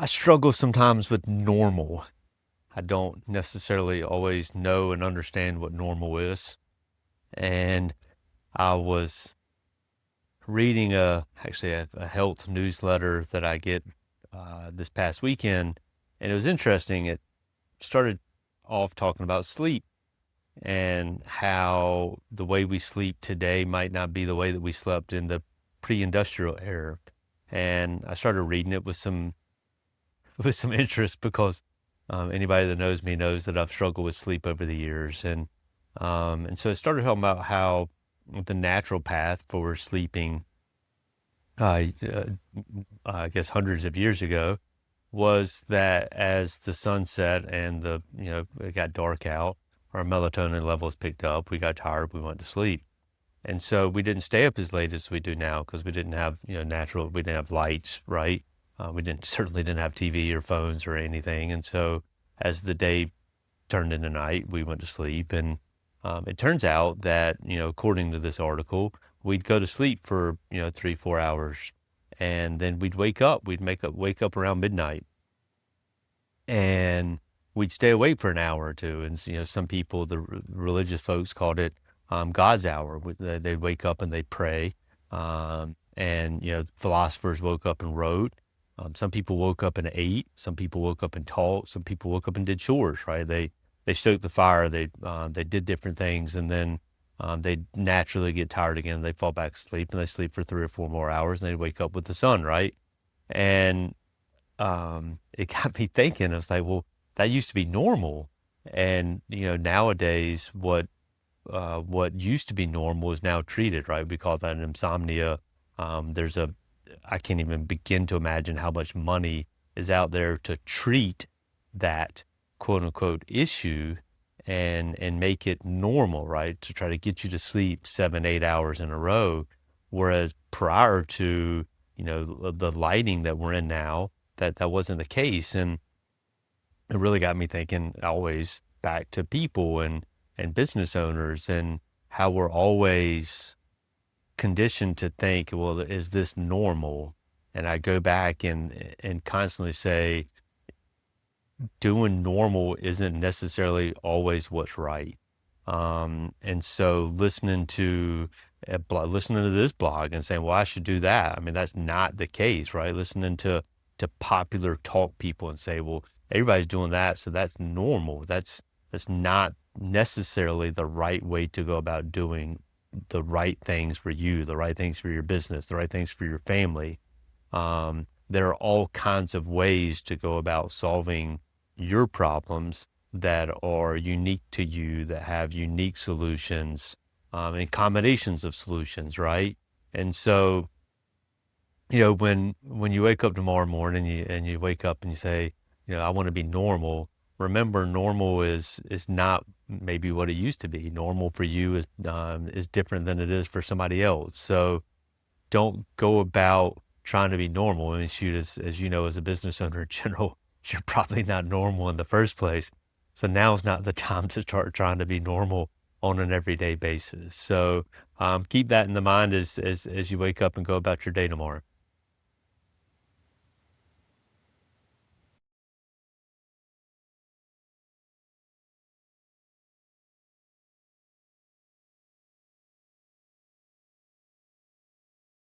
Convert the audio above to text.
I struggle sometimes with normal. I don't necessarily always know and understand what normal is. And I was reading a health newsletter that I get this past weekend, and it was interesting. It started off talking about sleep and how the way we sleep today might not be the way that we slept in the pre-industrial era. And I started reading it with some interest because anybody that knows me knows that I've struggled with sleep over the years, and so I started talking about how the natural path for sleeping, uh, uh, I guess hundreds of years ago, was that as the sun set and it got dark out, our melatonin levels picked up. We got tired. We went to sleep. And so we didn't stay up as late as we do now because we didn't have, we didn't have lights, right? We certainly didn't have TV or phones or anything. And so as the day turned into night, we went to sleep. And it turns out that, according to this article, we'd go to sleep for, 3, 4 hours. And then we'd wake up. Wake up around midnight. And we'd stay awake for an hour or two. And, some people, the religious folks called it God's hour. They'd wake up and they'd pray. And, philosophers woke up and wrote. Some people woke up and ate. Some people woke up and talked. Some people woke up and did chores, right? They stoked the fire. They did different things. And then they naturally get tired again. They fall back to sleep and they sleep for 3 or 4 more hours and they wake up with the sun, right? And it got me thinking. I was like, well, that used to be normal. And, nowadays, what used to be normal is now treated, right? We call that an insomnia. I can't even begin to imagine how much money is out there to treat that quote unquote issue and make it normal, right? To try to get you to sleep 7, 8 hours in a row. Whereas prior to, the lighting that we're in now, that wasn't the case. And it really got me thinking always back to people and business owners and how we're always conditioned to think, well, is this normal? And I go back and constantly say, doing normal isn't necessarily always what's right. And so listening to this blog and saying, well, I should do that. I mean, that's not the case, right? Listening to popular talk people and say, well, everybody's doing that, so that's normal. That's not necessarily the right way to go about doing the right things for you, the right things for your business, the right things for your family. There are all kinds of ways to go about solving your problems that are unique to you, that have unique solutions, and combinations of solutions, right? And so, when you wake up tomorrow morning and you wake up and you say, I want to be normal. Remember, normal is not maybe what it used to be. Normal for you is different than it is for somebody else. So don't go about trying to be normal. I mean, shoot, as you know, as a business owner in general, you're probably not normal in the first place. So now's not the time to start trying to be normal on an everyday basis. So keep that in the mind as you wake up and go about your day tomorrow.